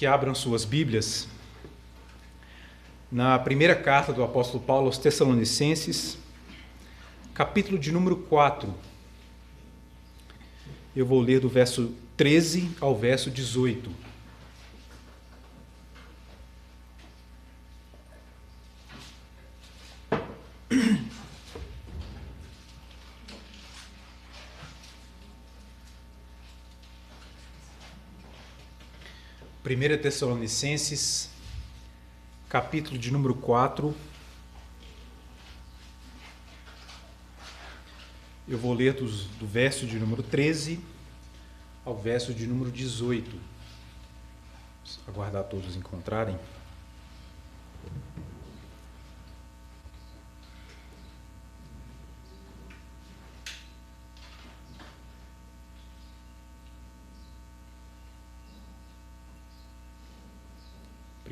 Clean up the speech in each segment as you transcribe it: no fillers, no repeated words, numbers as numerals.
que abram suas Bíblias na primeira carta do apóstolo Paulo aos Tessalonicenses, capítulo de número 4. Eu vou ler do verso 13 ao verso 18. Primeira Tessalonicenses, capítulo de número 4. Eu vou ler do verso de número 13 ao verso de número 18. Vamos aguardar todos encontrarem.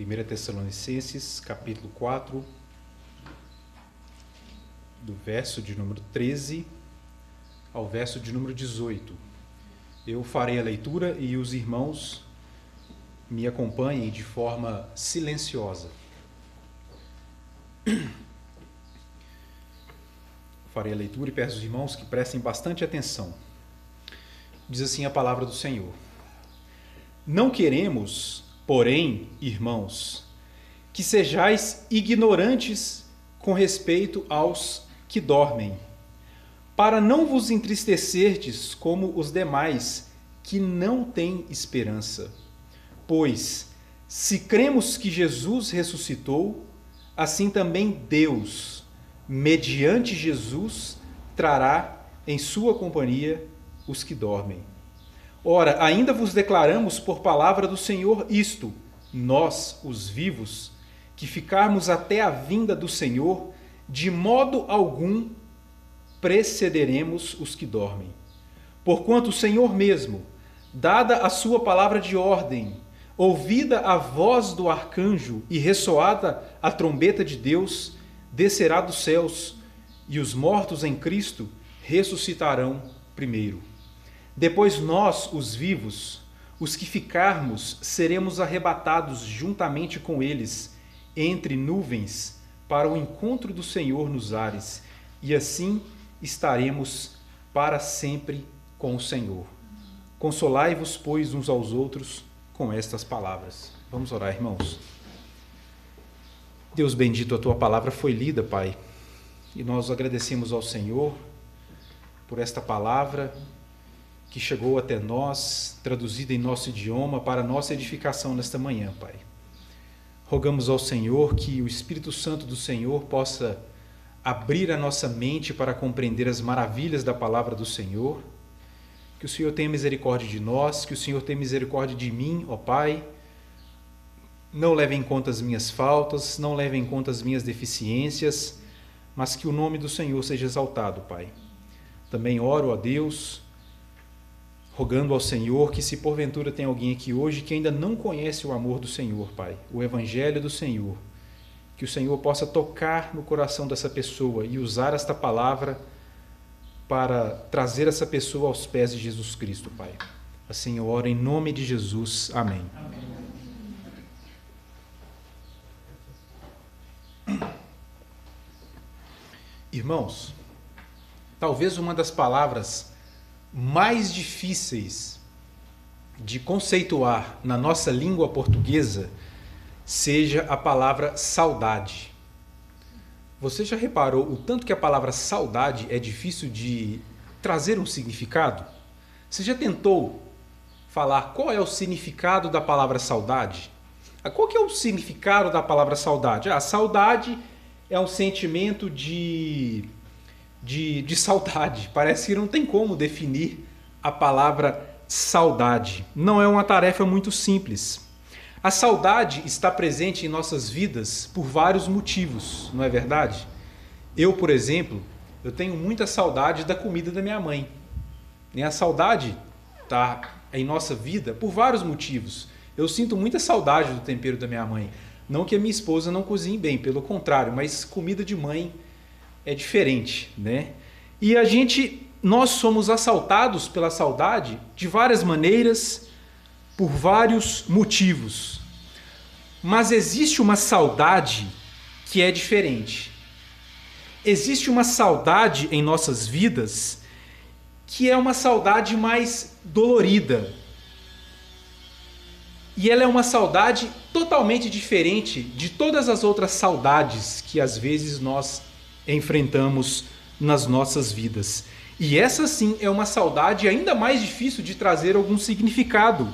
Primeira Tessalonicenses, capítulo 4, do verso de número 13 ao verso de número 18. Eu farei a leitura e os irmãos me acompanhem de forma silenciosa. Farei a leitura e peço aos irmãos que prestem bastante atenção. Diz assim a palavra do Senhor: Não queremos, porém, irmãos, que sejais ignorantes com respeito aos que dormem, para não vos entristecerdes como os demais que não têm esperança. Pois, se cremos que Jesus ressuscitou, assim também Deus, mediante Jesus, trará em sua companhia os que dormem. Ora, ainda vos declaramos por palavra do Senhor isto, nós, os vivos, que ficarmos até a vinda do Senhor, de modo algum precederemos os que dormem. Porquanto o Senhor mesmo, dada a sua palavra de ordem, ouvida a voz do arcanjo e ressoada a trombeta de Deus, descerá dos céus, e os mortos em Cristo ressuscitarão primeiro. Depois nós, os vivos, os que ficarmos, seremos arrebatados juntamente com eles, entre nuvens, para o encontro do Senhor nos ares, e assim estaremos para sempre com o Senhor. Consolai-vos, pois, uns aos outros com estas palavras. Vamos orar, irmãos. Deus bendito, a tua palavra foi lida, Pai, e nós agradecemos ao Senhor por esta palavra que chegou até nós, traduzida em nosso idioma, para nossa edificação nesta manhã, Pai. Rogamos ao Senhor que o Espírito Santo do Senhor possa abrir a nossa mente para compreender as maravilhas da palavra do Senhor, que o Senhor tenha misericórdia de nós, que o Senhor tenha misericórdia de mim, ó Pai. Não leve em conta as minhas faltas, não leve em conta as minhas deficiências, mas que o nome do Senhor seja exaltado, Pai. Também oro a Deus, rogando ao Senhor que, se porventura tem alguém aqui hoje que ainda não conhece o amor do Senhor, Pai, o Evangelho do Senhor, que o Senhor possa tocar no coração dessa pessoa e usar esta palavra para trazer essa pessoa aos pés de Jesus Cristo, Pai. Assim eu oro em nome de Jesus. Amém. Amém. Irmãos, talvez uma das palavras mais difíceis de conceituar na nossa língua portuguesa seja a palavra saudade. Você já reparou o tanto que a palavra saudade é difícil de trazer um significado? Você já tentou falar qual é o significado da palavra saudade? Qual que é o significado da palavra saudade? Saudade é um sentimento de saudade. Parece que não tem como definir a palavra saudade. Não é uma tarefa muito simples. A saudade está presente em nossas vidas por vários motivos, não é verdade? Eu, por exemplo, eu tenho muita saudade da comida da minha mãe. E a saudade está em nossa vida por vários motivos. Eu sinto muita saudade do tempero da minha mãe. Não que a minha esposa não cozinhe bem, pelo contrário, mas comida de mãe é diferente, né? E nós somos assaltados pela saudade de várias maneiras, por vários motivos. Mas existe uma saudade que é diferente. Existe uma saudade em nossas vidas que é uma saudade mais dolorida. E ela é uma saudade totalmente diferente de todas as outras saudades que às vezes nós enfrentamos nas nossas vidas. E essa sim é uma saudade ainda mais difícil de trazer algum significado,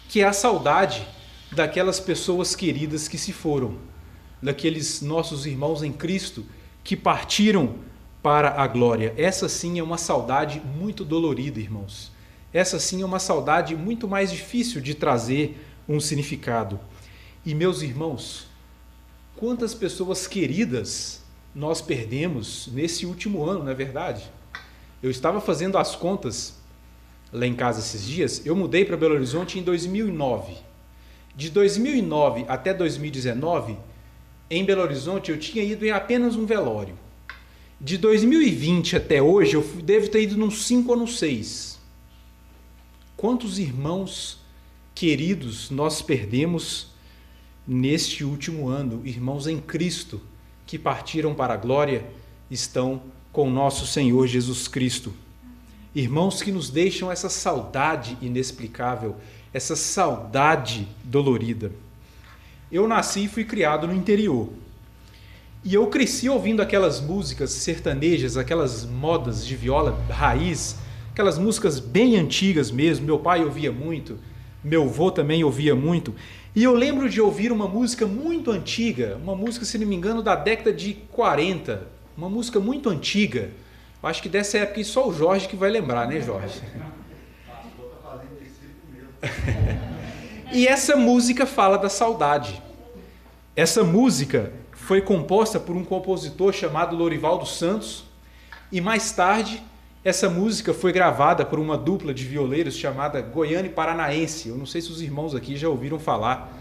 que é a saudade daquelas pessoas queridas que se foram, daqueles nossos irmãos em Cristo que partiram para a glória. Essa sim é uma saudade muito dolorida, irmãos. Essa sim é uma saudade muito mais difícil de trazer um significado. E meus irmãos, quantas pessoas queridas nós perdemos nesse último ano, não é verdade? Eu estava fazendo as contas lá em casa esses dias. Eu mudei para Belo Horizonte em 2009. De 2009 até 2019, em Belo Horizonte eu tinha ido em apenas um velório. De 2020 até hoje eu devo ter ido nos 5 ou nos 6. Quantos irmãos queridos nós perdemos neste último ano? Irmãos em Cristo que partiram para a glória, estão com nosso Senhor Jesus Cristo. Irmãos que nos deixam essa saudade inexplicável, essa saudade dolorida. Eu nasci e fui criado no interior. E eu cresci ouvindo aquelas músicas sertanejas, aquelas modas de viola raiz, aquelas músicas bem antigas mesmo. Meu pai ouvia muito, meu avô também ouvia muito. E eu lembro de ouvir uma música muito antiga, uma música, se não me engano, da década de 40, uma música muito antiga. Eu acho que dessa época só o Jorge que vai lembrar, né, Jorge? E essa música fala da saudade. Essa música foi composta por um compositor chamado Lorival dos Santos, e mais tarde essa música foi gravada por uma dupla de violeiros chamada Goiano e Paranaense. Eu não sei se os irmãos aqui já ouviram falar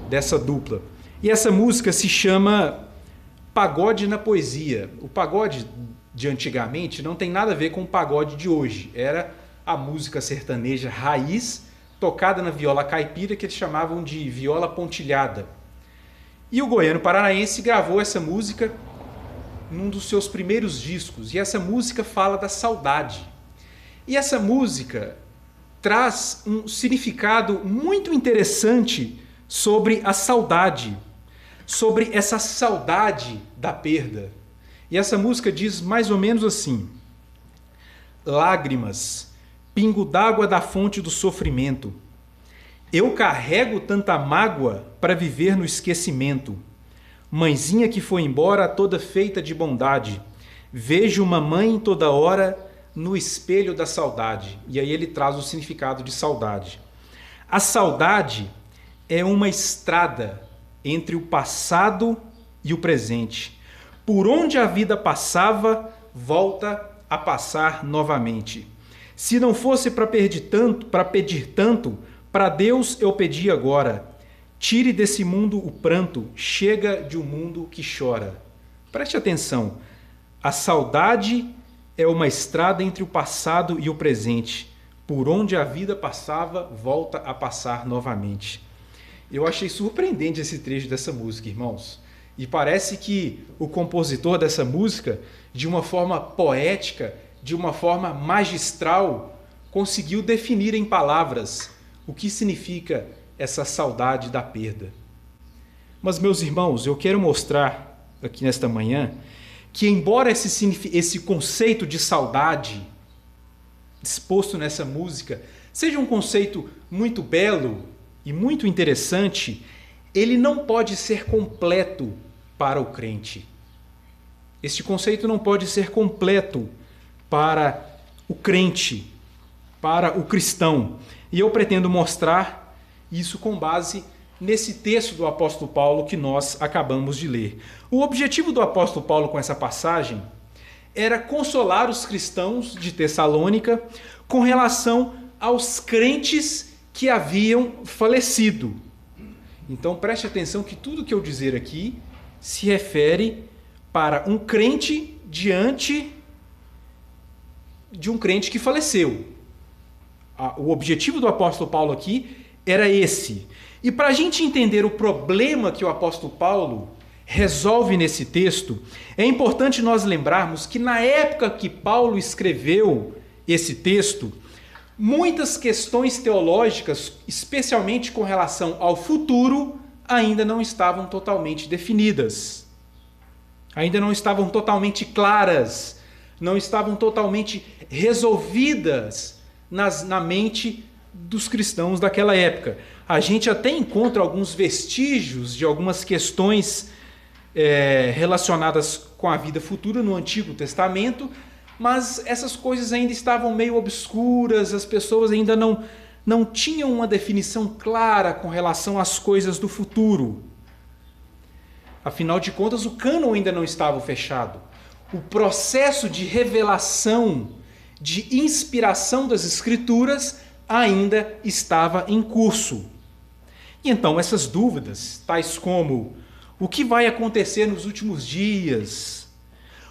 dessa dupla. E essa música se chama Pagode na Poesia. O pagode de antigamente não tem nada a ver com o pagode de hoje. Era a música sertaneja raiz, tocada na viola caipira, que eles chamavam de viola pontilhada. E o Goiano Paranaense gravou essa música num dos seus primeiros discos. E essa música fala da saudade. E essa música traz um significado muito interessante sobre a saudade, sobre essa saudade da perda. E essa música diz mais ou menos assim: lágrimas, pingo d'água da fonte do sofrimento. Eu carrego tanta mágoa para viver no esquecimento. Mãezinha que foi embora toda feita de bondade. Vejo mamãe toda hora no espelho da saudade. E aí ele traz o significado de saudade. A saudade é uma estrada entre o passado e o presente. Por onde a vida passava, volta a passar novamente. Se não fosse para pedir tanto, para Deus eu pedi agora. Tire desse mundo o pranto, chega de um mundo que chora. Preste atenção. A saudade é uma estrada entre o passado e o presente. Por onde a vida passava, volta a passar novamente. Eu achei surpreendente esse trecho dessa música, irmãos. E parece que o compositor dessa música, de uma forma poética, de uma forma magistral, conseguiu definir em palavras o que significa essa saudade da perda. Mas, meus irmãos, eu quero mostrar aqui nesta manhã que, embora esse conceito de saudade exposto nessa música seja um conceito muito belo e muito interessante, ele não pode ser completo para o crente. Este conceito não pode ser completo para o crente, para o cristão. E eu pretendo mostrar isso com base nesse texto do apóstolo Paulo que nós acabamos de ler. O objetivo do apóstolo Paulo com essa passagem era consolar os cristãos de Tessalônica com relação aos crentes que haviam falecido. Então preste atenção que tudo que eu dizer aqui se refere para um crente diante de um crente que faleceu. O objetivo do apóstolo Paulo aqui era esse. E para a gente entender o problema que o apóstolo Paulo resolve nesse texto, é importante nós lembrarmos que na época que Paulo escreveu esse texto, muitas questões teológicas, especialmente com relação ao futuro, ainda não estavam totalmente definidas. Ainda não estavam totalmente claras, não estavam totalmente resolvidas na mente dos cristãos daquela época. A gente até encontra alguns vestígios de algumas questões relacionadas com a vida futura no Antigo Testamento, mas essas coisas ainda estavam meio obscuras, as pessoas ainda não tinham uma definição clara com relação às coisas do futuro. Afinal de contas, o cânon ainda não estava fechado. O processo de revelação, de inspiração das Escrituras ainda estava em curso. E então essas dúvidas, tais como o que vai acontecer nos últimos dias,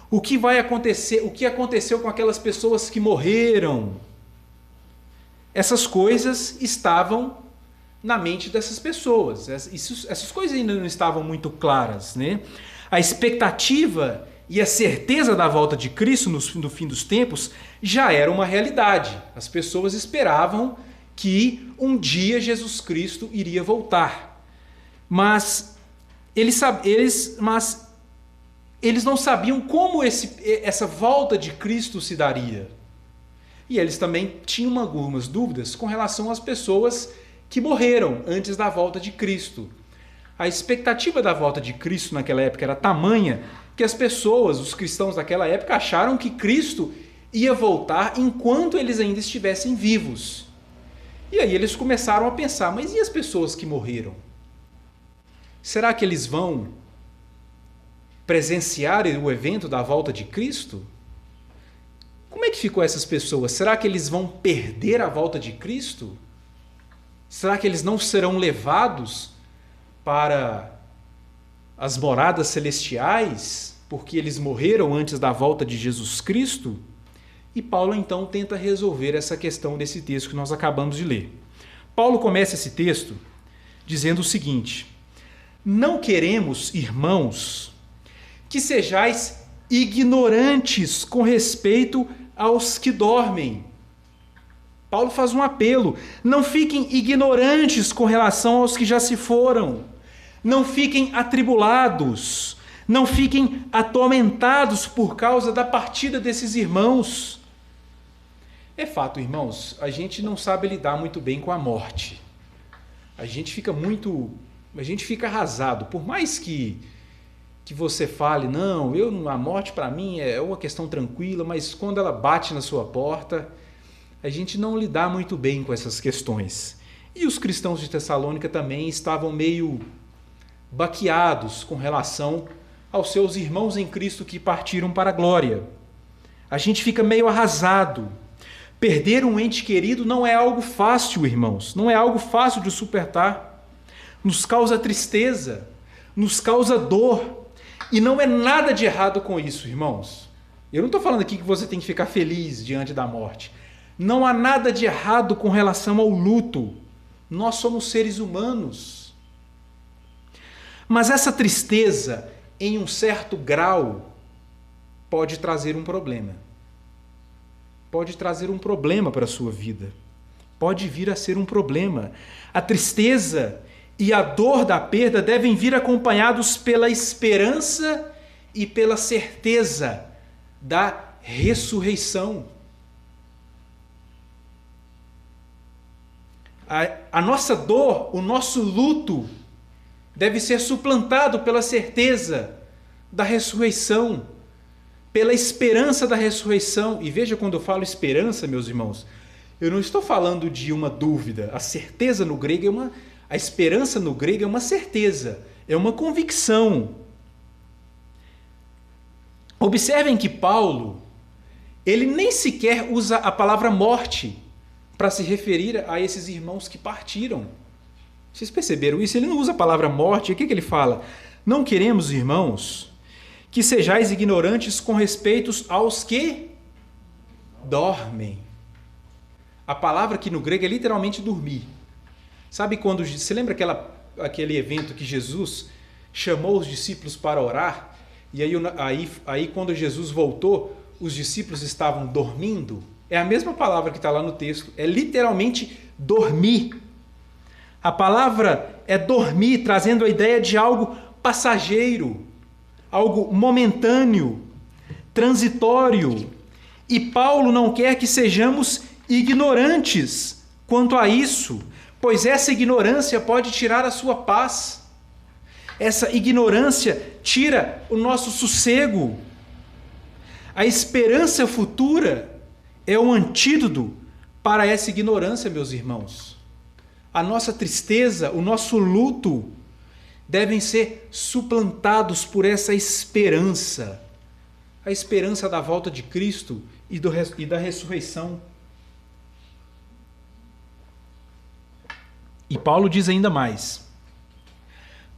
o que vai acontecer, o que aconteceu com aquelas pessoas que morreram, essas coisas estavam na mente dessas pessoas. Essas coisas ainda não estavam muito claras, né? A expectativa e a certeza da volta de Cristo no fim dos tempos já era uma realidade. As pessoas esperavam que um dia Jesus Cristo iria voltar. Mas eles não sabiam como essa volta de Cristo se daria. E eles também tinham algumas dúvidas com relação às pessoas que morreram antes da volta de Cristo. A expectativa da volta de Cristo naquela época era tamanha que as pessoas, os cristãos daquela época, acharam que Cristo ia voltar enquanto eles ainda estivessem vivos. E aí eles começaram a pensar, mas e as pessoas que morreram? Será que eles vão presenciar o evento da volta de Cristo? Como é que ficou essas pessoas? Será que eles vão perder a volta de Cristo? Será que eles não serão levados para as moradas celestiais porque eles morreram antes da volta de Jesus Cristo? E Paulo então tenta resolver essa questão desse texto que nós acabamos de ler. Paulo começa esse texto dizendo o seguinte: não queremos, irmãos, que sejais ignorantes com respeito aos que dormem. Paulo faz um apelo: não fiquem ignorantes com relação aos que já se foram. Não fiquem atribulados. Não fiquem atormentados por causa da partida desses irmãos. É fato, irmãos, a gente não sabe lidar muito bem com a morte. A gente fica arrasado. Por mais que você fale, não, a morte para mim é uma questão tranquila, mas quando ela bate na sua porta, a gente não lida muito bem com essas questões. E os cristãos de Tessalônica também estavam meio baqueados com relação aos seus irmãos em Cristo que partiram para a glória. A gente fica meio arrasado. Perder um ente querido não é algo fácil, irmãos. Não é algo fácil de suportar. Nos causa tristeza, nos causa dor. E não é nada de errado com isso, irmãos. Eu não estou falando aqui que você tem que ficar feliz diante da morte. Não há nada de errado com relação ao luto. Nós somos seres humanos. Mas essa tristeza, em um certo grau, pode trazer um problema. Pode trazer um problema para a sua vida. Pode vir a ser um problema. A tristeza e a dor da perda devem vir acompanhados pela esperança e pela certeza da ressurreição. A nossa dor, o nosso luto, deve ser suplantado pela certeza da ressurreição, pela esperança da ressurreição. E veja, quando eu falo esperança, meus irmãos, eu não estou falando de uma dúvida. A certeza no grego a esperança no grego é uma certeza, é uma convicção. Observem que Paulo, ele nem sequer usa a palavra morte para se referir a esses irmãos que partiram. Vocês perceberam isso? Ele não usa a palavra morte. O que ele fala? Não queremos, irmãos, que sejais ignorantes com respeito aos que dormem. A palavra aqui no grego é literalmente dormir. Sabe quando, você lembra aquele evento que Jesus chamou os discípulos para orar? E aí quando Jesus voltou, os discípulos estavam dormindo? É a mesma palavra que está lá no texto, é literalmente dormir. A palavra é dormir, trazendo a ideia de algo passageiro, algo momentâneo, transitório. E Paulo não quer que sejamos ignorantes quanto a isso, pois essa ignorância pode tirar a sua paz. Essa ignorância tira o nosso sossego. A esperança futura é um antídoto para essa ignorância, meus irmãos. A nossa tristeza, o nosso luto devem ser suplantados por essa esperança. A esperança da volta de Cristo e da ressurreição. E Paulo diz ainda mais: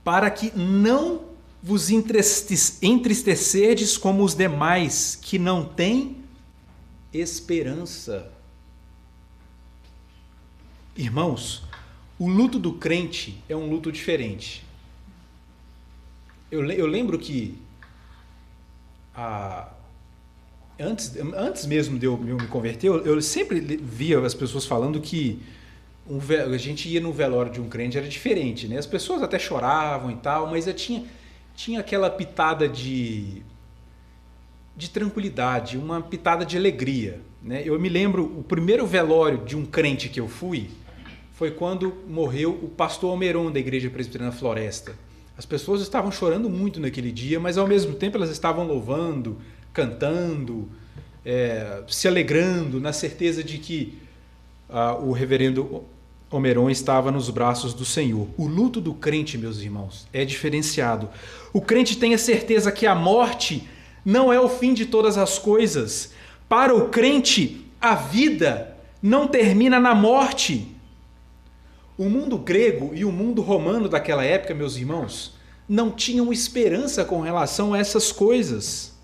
para que não vos entristecerdes como os demais, que não têm esperança. Irmãos, o luto do crente é um luto diferente. Eu lembro que antes mesmo de eu me converter, eu sempre via as pessoas falando que a gente ia no velório de um crente, era diferente, né? As pessoas até choravam e tal, mas tinha aquela pitada de tranquilidade, uma pitada de alegria, né? Eu me lembro, o primeiro velório de um crente que eu fui foi quando morreu o pastor Almeron da Igreja Presbiteriana Floresta. As pessoas estavam chorando muito naquele dia, mas ao mesmo tempo elas estavam louvando, cantando, se alegrando, na certeza de que o reverendo Almeron estava nos braços do Senhor. O luto do crente, meus irmãos, é diferenciado. O crente tem a certeza que a morte não é o fim de todas as coisas. Para o crente, a vida não termina na morte. O mundo grego e o mundo romano daquela época, meus irmãos, não tinham esperança com relação a essas coisas.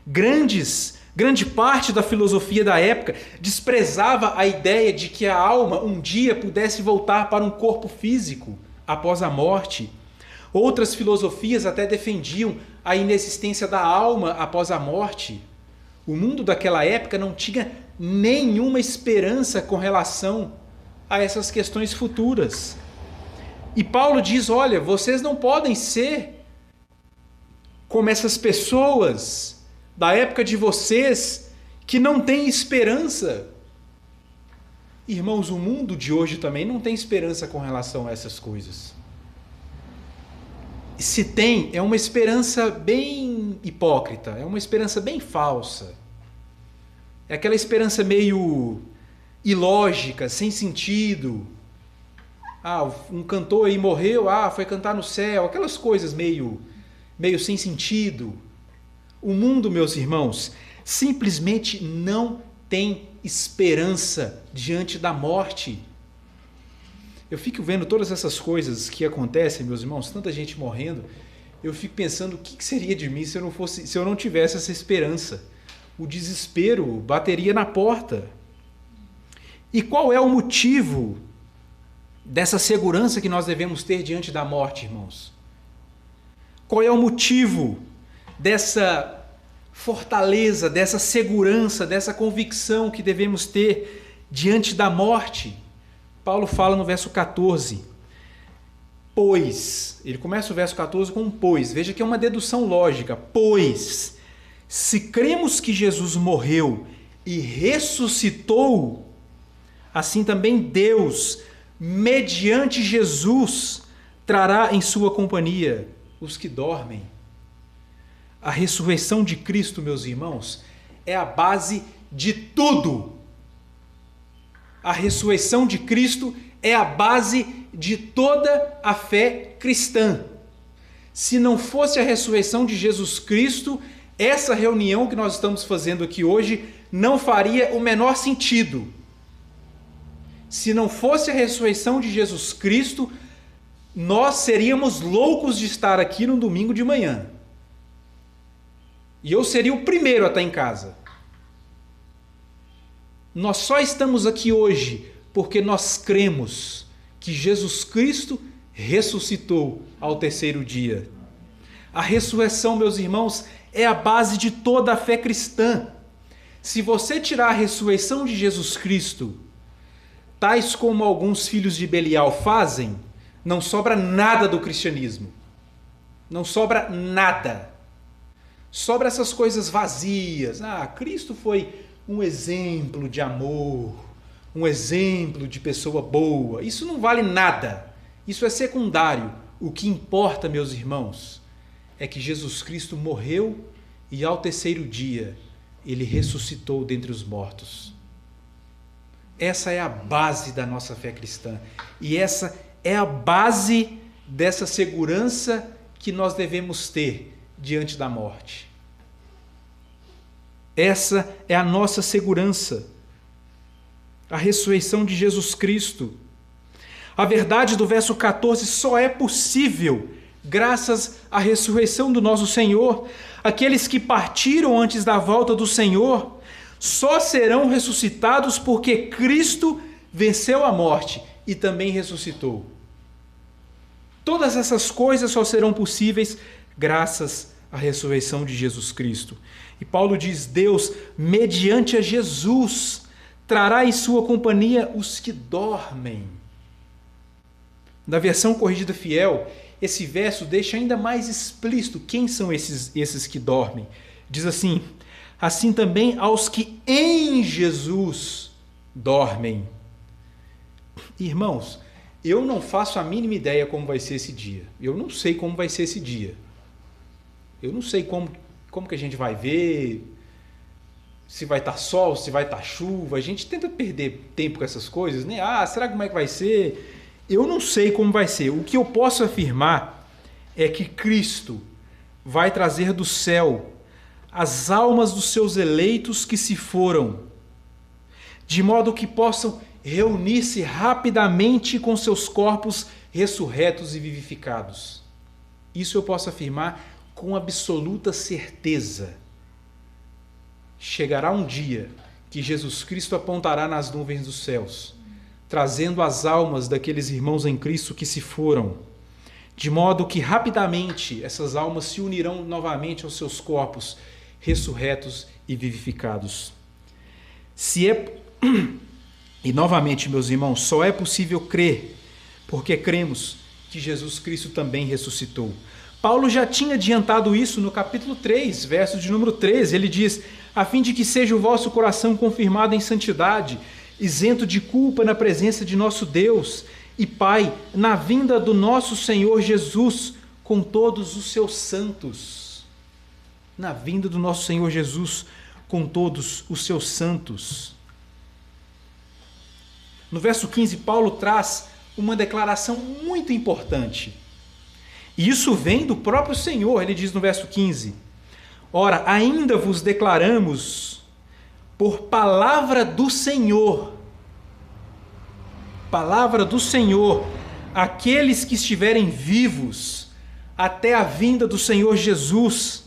Grande parte da filosofia da época desprezava a ideia de que a alma um dia pudesse voltar para um corpo físico após a morte. Outras filosofias até defendiam a inexistência da alma após a morte. O mundo daquela época não tinha nenhuma esperança com relação a essas questões futuras. E Paulo diz: olha, vocês não podem ser como essas pessoas da época de vocês que não têm esperança. Irmãos, o mundo de hoje também não tem esperança com relação a essas coisas. Se tem, é uma esperança bem hipócrita, é uma esperança bem falsa. É aquela esperança meio ilógica, sem sentido. Um cantor aí morreu, foi cantar no céu, aquelas coisas meio sem sentido. O mundo, meus irmãos, simplesmente não tem esperança diante da morte. Eu fico vendo todas essas coisas que acontecem, meus irmãos, tanta gente morrendo, eu fico pensando o que seria de mim se eu não tivesse essa esperança. O desespero bateria na porta. E qual é o motivo dessa segurança que nós devemos ter diante da morte, irmãos? Qual é o motivo dessa fortaleza, dessa segurança, dessa convicção que devemos ter diante da morte? Paulo fala no verso 14, pois, ele começa o verso 14 com um pois, veja que é uma dedução lógica, pois, se cremos que Jesus morreu e ressuscitou, assim também Deus, mediante Jesus, trará em sua companhia os que dormem. A ressurreição de Cristo, meus irmãos, é a base de tudo. A ressurreição de Cristo é a base de toda a fé cristã. Se não fosse a ressurreição de Jesus Cristo, essa reunião que nós estamos fazendo aqui hoje não faria o menor sentido. Se não fosse a ressurreição de Jesus Cristo, nós seríamos loucos de estar aqui no domingo de manhã. E eu seria o primeiro a estar em casa. Nós só estamos aqui hoje porque nós cremos que Jesus Cristo ressuscitou ao terceiro dia. A ressurreição, meus irmãos, é a base de toda a fé cristã. Se você tirar a ressurreição de Jesus Cristo, tais como alguns filhos de Belial fazem, não sobra nada do cristianismo. Não sobra nada. Sobra essas coisas vazias. Cristo foi um exemplo de amor, um exemplo de pessoa boa. Isso não vale nada. Isso é secundário. O que importa, meus irmãos, é que Jesus Cristo morreu e ao terceiro dia ele ressuscitou dentre os mortos. Essa é a base da nossa fé cristã. E essa é a base dessa segurança que nós devemos ter diante da morte. Essa é a nossa segurança. A ressurreição de Jesus Cristo. A verdade do verso 14 só é possível graças à ressurreição do nosso Senhor. Aqueles que partiram antes da volta do Senhor só serão ressuscitados porque Cristo venceu a morte e também ressuscitou. Todas essas coisas só serão possíveis graças à ressurreição de Jesus Cristo. E Paulo diz: Deus, mediante a Jesus, trará em sua companhia os que dormem. Na versão corrigida fiel, esse verso deixa ainda mais explícito quem são esses que dormem. Diz assim: assim também aos que em Jesus dormem. Irmãos, eu não faço a mínima ideia como vai ser esse dia. Eu não sei como vai ser esse dia. Eu não sei como que a gente vai ver, se vai estar sol, se vai estar chuva. A gente tenta perder tempo com essas coisas, né? Será como é que vai ser? Eu não sei como vai ser. O que eu posso afirmar é que Cristo vai trazer do céu as almas dos seus eleitos que se foram, de modo que possam reunir-se rapidamente com seus corpos ressurretos e vivificados. Isso eu posso afirmar com absoluta certeza. Chegará um dia que Jesus Cristo apontará nas nuvens dos céus, trazendo as almas daqueles irmãos em Cristo que se foram, de modo que rapidamente essas almas se unirão novamente aos seus corpos ressurretos e vivificados. E novamente, meus irmãos, só é possível crer, porque cremos que Jesus Cristo também ressuscitou. Paulo já tinha adiantado isso no capítulo 3, verso de número 13. Ele diz: a fim de que seja o vosso coração confirmado em santidade, isento de culpa na presença de nosso Deus e Pai, na vinda do nosso Senhor Jesus, com todos os seus santos. Na vinda do nosso Senhor Jesus, com todos os seus santos. No verso 15, Paulo traz uma declaração muito importante. E isso vem do próprio Senhor. Ele diz no verso 15: ora, ainda vos declaramos por palavra do Senhor, aqueles que estiverem vivos até a vinda do Senhor Jesus,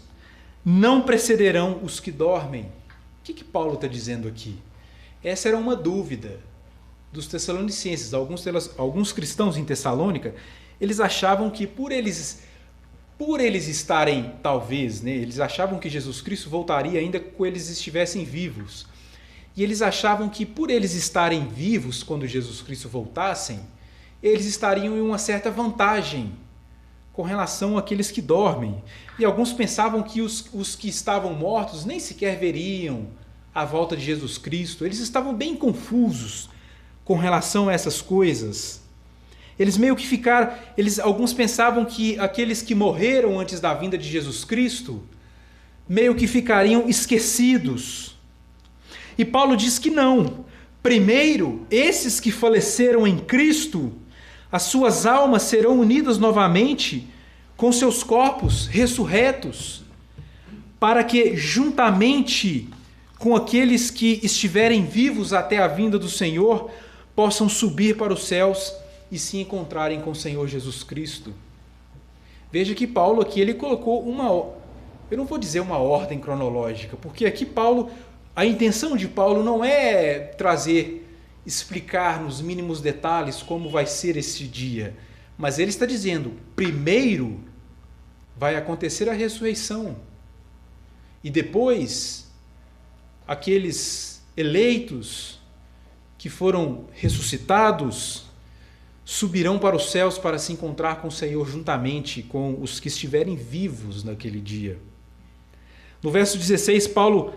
não precederão os que dormem. O que Paulo está dizendo aqui? Essa era uma dúvida dos tessalonicenses. Alguns cristãos em Tessalônica, eles achavam que por eles estarem, talvez, né, eles achavam que Jesus Cristo voltaria ainda quando eles estivessem vivos. E eles achavam que por eles estarem vivos quando Jesus Cristo voltassem, eles estariam em uma certa vantagem com relação àqueles que dormem. E alguns pensavam que os que estavam mortos nem sequer veriam a volta de Jesus Cristo. Eles estavam bem confusos com relação a essas coisas. Alguns pensavam que aqueles que morreram antes da vinda de Jesus Cristo meio que ficariam esquecidos. E Paulo diz que não. Primeiro, esses que faleceram em Cristo, as suas almas serão unidas novamente com seus corpos ressurretos, para que, juntamente com aqueles que estiverem vivos até a vinda do Senhor, possam subir para os céus e se encontrarem com o Senhor Jesus Cristo. Veja que Paulo aqui ele colocou eu não vou dizer uma ordem cronológica, porque aqui a intenção de Paulo não é trazer explicar nos mínimos detalhes como vai ser esse dia, mas ele está dizendo, primeiro vai acontecer a ressurreição, e depois aqueles eleitos que foram ressuscitados subirão para os céus para se encontrar com o Senhor juntamente com os que estiverem vivos naquele dia. No verso 16, Paulo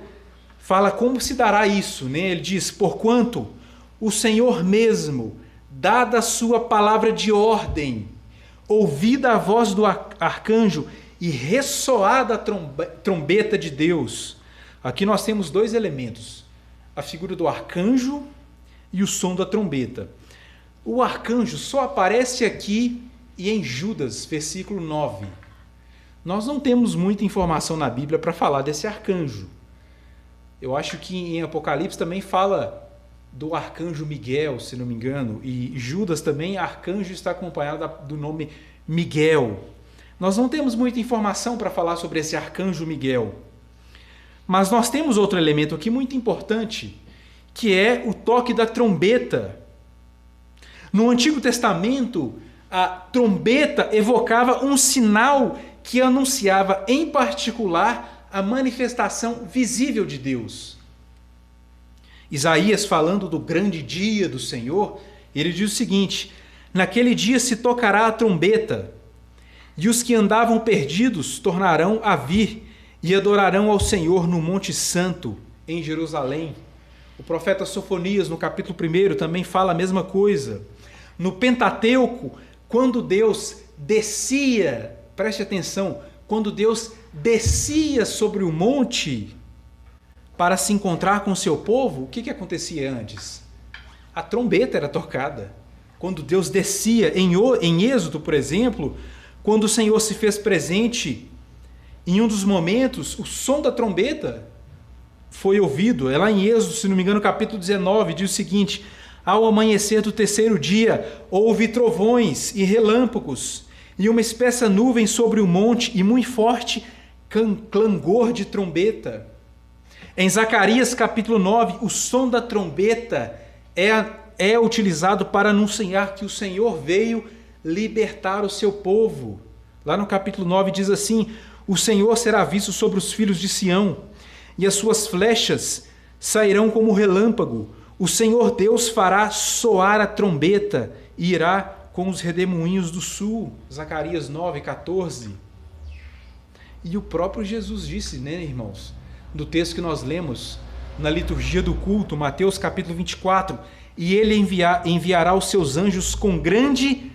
fala como se dará isso, né? Ele diz, porquanto o Senhor mesmo, dada a sua palavra de ordem, ouvida a voz do arcanjo e ressoada a trombeta de Deus. Aqui nós temos dois elementos, a figura do arcanjo e o som da trombeta. O arcanjo só aparece aqui e em Judas, versículo 9. Nós não temos muita informação na Bíblia para falar desse arcanjo. Eu acho que em Apocalipse também fala do arcanjo Miguel, se não me engano, e Judas também, arcanjo, está acompanhado do nome Miguel. Nós não temos muita informação para falar sobre esse arcanjo Miguel. Mas nós temos outro elemento aqui muito importante, que é o toque da trombeta. No Antigo Testamento, a trombeta evocava um sinal que anunciava, em particular, a manifestação visível de Deus. Isaías, falando do grande dia do Senhor, ele diz o seguinte: naquele dia se tocará a trombeta, e os que andavam perdidos tornarão a vir e adorarão ao Senhor no Monte Santo, em Jerusalém. O profeta Sofonias, no capítulo 1, também fala a mesma coisa. No Pentateuco, quando Deus descia, preste atenção, quando Deus descia sobre o monte para se encontrar com o seu povo, o que acontecia antes? A trombeta era tocada. Quando Deus descia, em Êxodo, por exemplo, quando o Senhor se fez presente, em um dos momentos, o som da trombeta foi ouvido. É lá em Êxodo, se não me engano, capítulo 19, diz o seguinte: ao amanhecer do terceiro dia, houve trovões e relâmpagos, e uma espessa nuvem sobre o monte, e muito forte clangor de trombeta. Em Zacarias capítulo 9, o som da trombeta é utilizado para anunciar que o Senhor veio libertar o seu povo. Lá no capítulo 9 diz assim: o Senhor será visto sobre os filhos de Sião, e as suas flechas sairão como relâmpago. O Senhor Deus fará soar a trombeta e irá com os redemoinhos do sul. Zacarias 9:14. E o próprio Jesus disse, né, irmãos, do texto que nós lemos na liturgia do culto, Mateus capítulo 24, e ele enviará os seus anjos com grande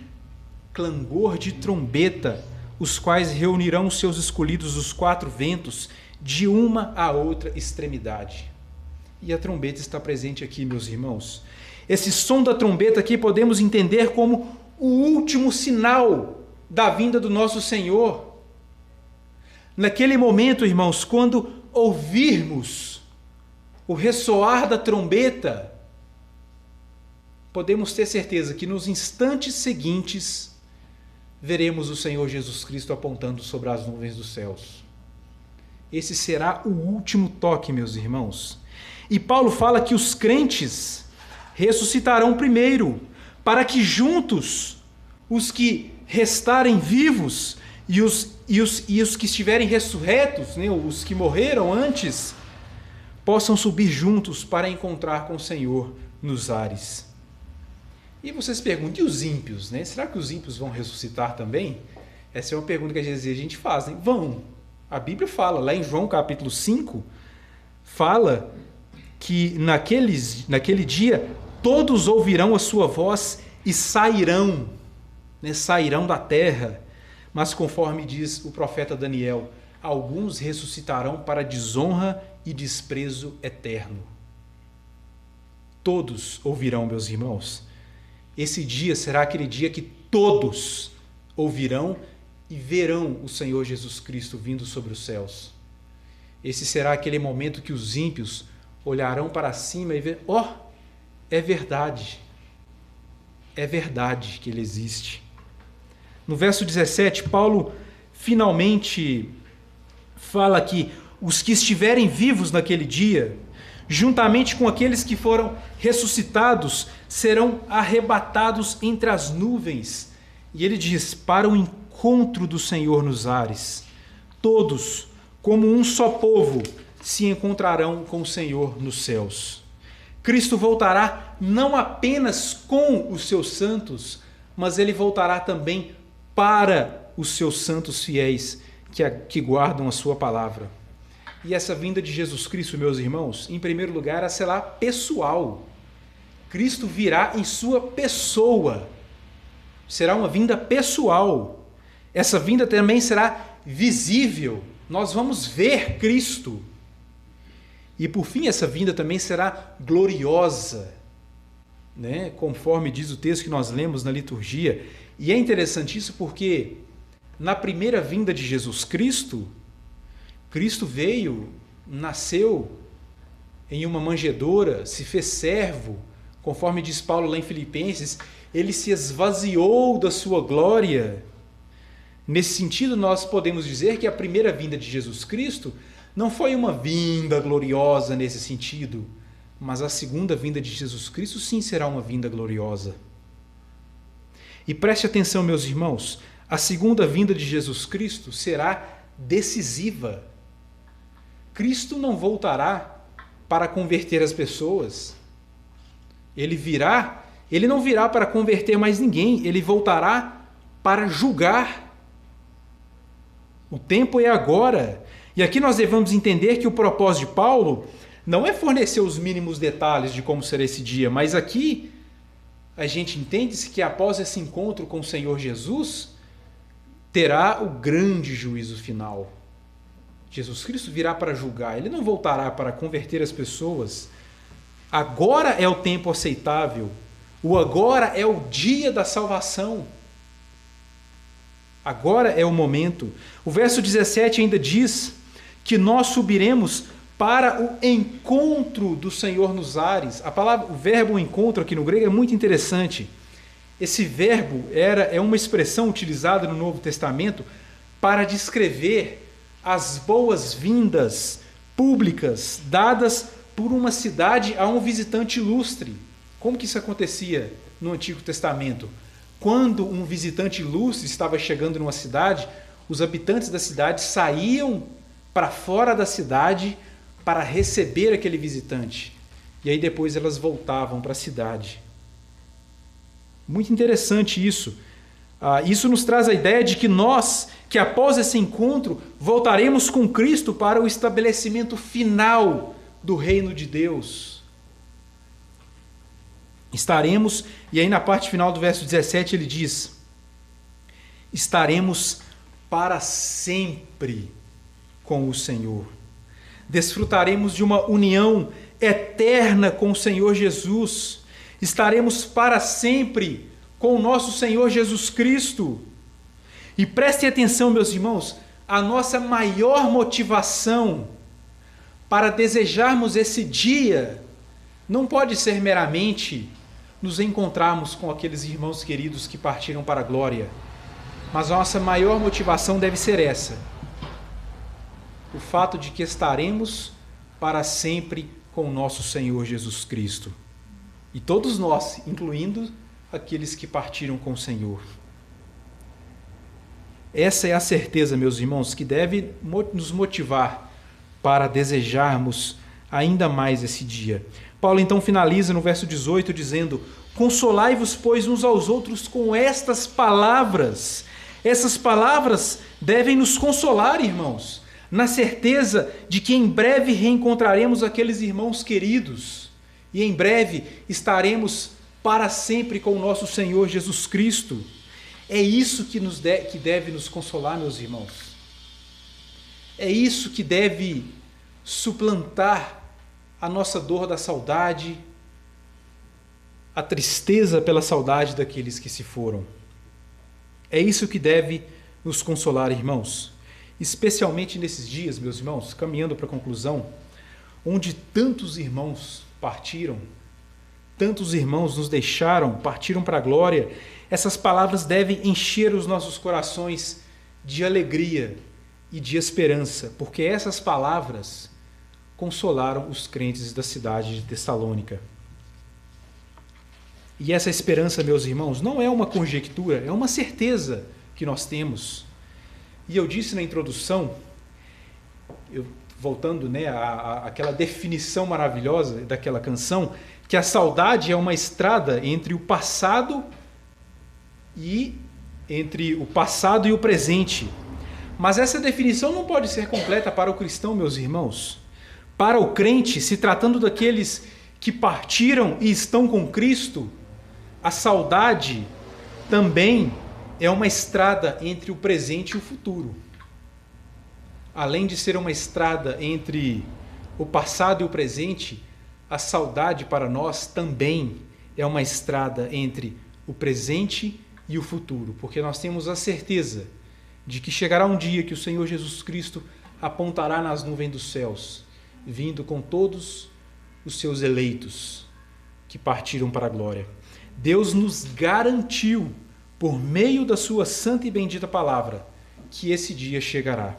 clangor de trombeta, os quais reunirão os seus escolhidos dos quatro ventos, de uma a outra extremidade. E a trombeta está presente aqui, meus irmãos. Esse som da trombeta aqui podemos entender como o último sinal da vinda do nosso Senhor. Naquele momento, irmãos, quando ouvirmos o ressoar da trombeta, podemos ter certeza que nos instantes seguintes veremos o Senhor Jesus Cristo apontando sobre as nuvens dos céus. Esse será o último toque, meus irmãos. E Paulo fala que os crentes ressuscitarão primeiro, para que juntos os que restarem vivos e os que estiverem ressurretos, né, os que morreram antes, possam subir juntos para encontrar com o Senhor nos ares. E vocês perguntam, e os ímpios? Né? Será que os ímpios vão ressuscitar também? Essa é uma pergunta que às vezes a gente faz. Né? Vão. A Bíblia fala, lá em João capítulo 5, fala que naquele dia todos ouvirão a sua voz e sairão, né? Sairão da terra. Mas conforme diz o profeta Daniel, alguns ressuscitarão para desonra e desprezo eterno. Todos ouvirão, meus irmãos. Esse dia será aquele dia que todos ouvirão e verão o Senhor Jesus Cristo vindo sobre os céus. Esse será aquele momento que os ímpios olharão para cima e verão: ó, é verdade que ele existe. No verso 17, Paulo finalmente fala que os que estiverem vivos naquele dia, juntamente com aqueles que foram ressuscitados, serão arrebatados entre as nuvens. E ele diz: para o encontro do Senhor nos ares. Todos, como um só povo, se encontrarão com o Senhor nos céus. Cristo voltará não apenas com os seus santos, mas ele voltará também para os seus santos fiéis que guardam a sua palavra. E essa vinda de Jesus Cristo, meus irmãos, em primeiro lugar, ela será pessoal. Cristo virá em sua pessoa. Será uma vinda pessoal. Essa vinda também será visível. Nós vamos ver Cristo. E por fim, essa vinda também será gloriosa, né? Conforme diz o texto que nós lemos na liturgia. E é interessante isso porque na primeira vinda de Jesus Cristo, Cristo veio, nasceu em uma manjedoura, se fez servo, conforme diz Paulo lá em Filipenses, ele se esvaziou da sua glória. Nesse sentido, nós podemos dizer que a primeira vinda de Jesus Cristo não foi uma vinda gloriosa nesse sentido, mas a segunda vinda de Jesus Cristo sim será uma vinda gloriosa. E preste atenção, meus irmãos, a segunda vinda de Jesus Cristo será decisiva. Cristo não voltará para converter as pessoas. Ele não virá para converter mais ninguém, ele voltará para julgar. O tempo é agora. E aqui nós devemos entender que o propósito de Paulo não é fornecer os mínimos detalhes de como será esse dia, mas aqui a gente entende-se que após esse encontro com o Senhor Jesus, terá o grande juízo final. Jesus Cristo virá para julgar, ele não voltará para converter as pessoas. Agora é o tempo aceitável, o agora é o dia da salvação. Agora é o momento. O verso 17 ainda diz que nós subiremos para o encontro do Senhor nos ares. O verbo encontro aqui no grego é muito interessante. Esse verbo é uma expressão utilizada no Novo Testamento para descrever as boas-vindas públicas dadas por uma cidade a um visitante ilustre. Como que isso acontecia no Antigo Testamento? Quando um visitante ilustre estava chegando numa cidade, os habitantes da cidade saíam para fora da cidade para receber aquele visitante. E aí depois elas voltavam para a cidade. Muito interessante isso. Isso nos traz a ideia de que nós, que após esse encontro, voltaremos com Cristo para o estabelecimento final do reino de Deus. Estaremos, e aí na parte final do verso 17 ele diz: estaremos para sempre com o Senhor. Desfrutaremos de uma união eterna com o Senhor Jesus. Estaremos para sempre com o nosso Senhor Jesus Cristo. E prestem atenção, meus irmãos, a nossa maior motivação para desejarmos esse dia não pode ser meramente nos encontrarmos com aqueles irmãos queridos que partiram para a glória, mas a nossa maior motivação deve ser essa: o fato de que estaremos para sempre com o nosso Senhor Jesus Cristo. E todos nós, incluindo aqueles que partiram com o Senhor. Essa é a certeza, meus irmãos, que deve nos motivar para desejarmos ainda mais esse dia. Paulo então finaliza no verso 18 dizendo: consolai-vos, pois, uns aos outros com estas palavras. Essas palavras devem nos consolar, irmãos, na certeza de que em breve reencontraremos aqueles irmãos queridos e em breve estaremos para sempre com o nosso Senhor Jesus Cristo. É isso que deve nos consolar, meus irmãos. É isso que deve suplantar a nossa dor da saudade, a tristeza pela saudade daqueles que se foram. É isso que deve nos consolar, irmãos. Especialmente nesses dias, meus irmãos, caminhando para a conclusão, onde tantos irmãos partiram, tantos irmãos nos deixaram, partiram para a glória. Essas palavras devem encher os nossos corações de alegria e de esperança, porque essas palavras consolaram os crentes da cidade de Tessalônica. E essa esperança, meus irmãos, não é uma conjectura, é uma certeza que nós temos. E eu disse na introdução, voltando, né, àquela definição maravilhosa daquela canção, que a saudade é uma estrada entre o passado e o presente. Mas essa definição não pode ser completa para o cristão, meus irmãos. Para o crente, se tratando daqueles que partiram e estão com Cristo, a saudade também é uma estrada entre o presente e o futuro. Além de ser uma estrada entre o passado e o presente, a saudade para nós também é uma estrada entre o presente e o futuro, porque nós temos a certeza de que chegará um dia que o Senhor Jesus Cristo apontará nas nuvens dos céus, vindo com todos os seus eleitos que partiram para a glória. Deus nos garantiu, por meio da sua santa e bendita palavra, que esse dia chegará.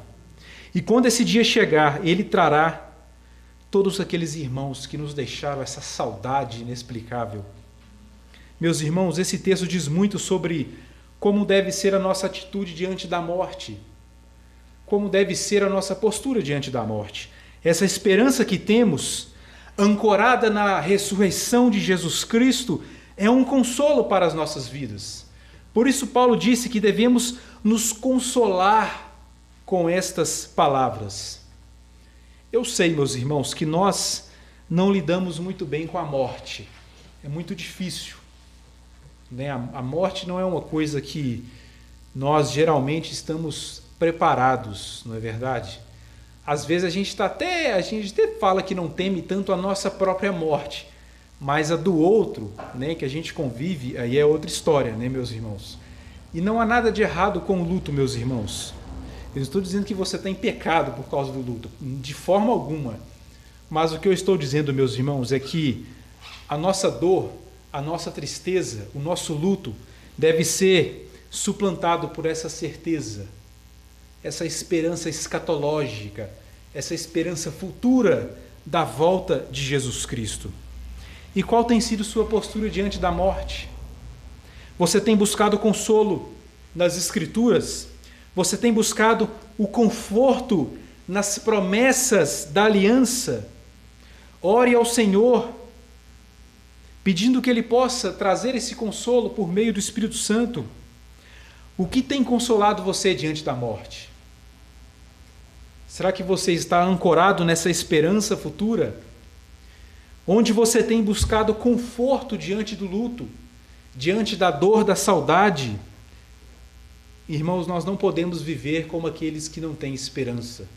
E quando esse dia chegar, Ele trará todos aqueles irmãos que nos deixaram essa saudade inexplicável. Meus irmãos, esse texto diz muito sobre como deve ser a nossa atitude diante da morte, como deve ser a nossa postura diante da morte. Essa esperança que temos, ancorada na ressurreição de Jesus Cristo, é um consolo para as nossas vidas. Por isso Paulo disse que devemos nos consolar com estas palavras. Eu sei, meus irmãos, que nós não lidamos muito bem com a morte. É muito difícil. A morte não é uma coisa que nós geralmente estamos preparados, não é verdade? Às vezes a gente até fala que não teme tanto a nossa própria morte, mas a do outro, né, que a gente convive, aí é outra história, né, meus irmãos? E não há nada de errado com o luto, meus irmãos. Eu não estou dizendo que você está em pecado por causa do luto, de forma alguma. Mas o que eu estou dizendo, meus irmãos, é que a nossa dor, a nossa tristeza, o nosso luto deve ser suplantado por essa certeza, essa esperança escatológica, essa esperança futura da volta de Jesus Cristo. E qual tem sido sua postura diante da morte? Você tem buscado consolo nas Escrituras? Você tem buscado o conforto nas promessas da aliança? Ore ao Senhor, pedindo que Ele possa trazer esse consolo por meio do Espírito Santo. O que tem consolado você diante da morte? Será que você está ancorado nessa esperança futura? Onde você tem buscado conforto diante do luto, diante da dor, da saudade? Irmãos, nós não podemos viver como aqueles que não têm esperança,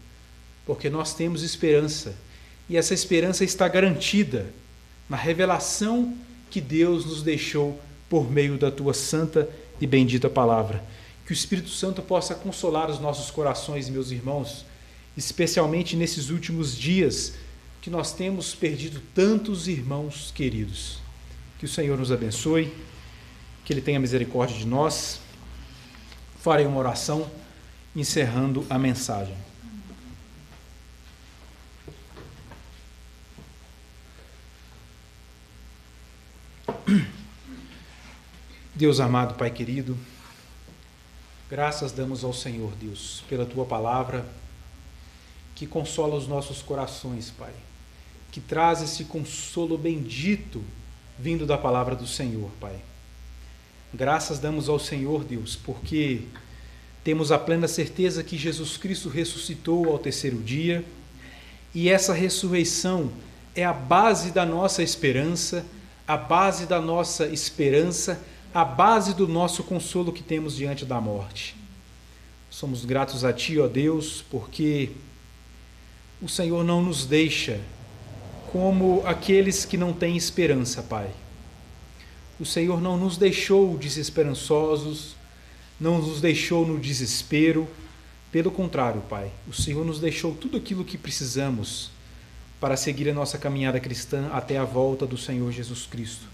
porque nós temos esperança, e essa esperança está garantida na revelação que Deus nos deixou por meio da tua santa e bendita palavra. Que o Espírito Santo possa consolar os nossos corações, meus irmãos, especialmente nesses últimos dias que nós temos perdido tantos irmãos queridos. Que o Senhor nos abençoe, que Ele tenha misericórdia de nós. Farei uma oração encerrando a mensagem. Deus amado, Pai querido, graças damos ao Senhor, Deus, pela Tua palavra, que consola os nossos corações, Pai, que traz esse consolo bendito vindo da palavra do Senhor, Pai. Graças damos ao Senhor, Deus, porque temos a plena certeza que Jesus Cristo ressuscitou ao terceiro dia, e essa ressurreição é a base da nossa esperança, a base da nossa esperança, a base do nosso consolo que temos diante da morte. Somos gratos a Ti, ó Deus, porque o Senhor não nos deixa como aqueles que não têm esperança, Pai. O Senhor não nos deixou desesperançosos, não nos deixou no desespero. Pelo contrário, Pai, o Senhor nos deixou tudo aquilo que precisamos para seguir a nossa caminhada cristã até a volta do Senhor Jesus Cristo.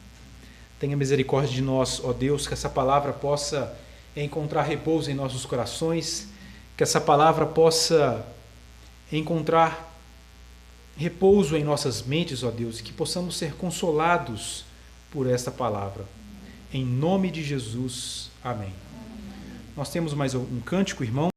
Tenha misericórdia de nós, ó Deus, que essa palavra possa encontrar repouso em nossos corações, que essa palavra possa encontrar repouso em nossas mentes, ó Deus, e que possamos ser consolados por esta palavra. Em nome de Jesus. Amém. Nós temos mais um cântico, irmão.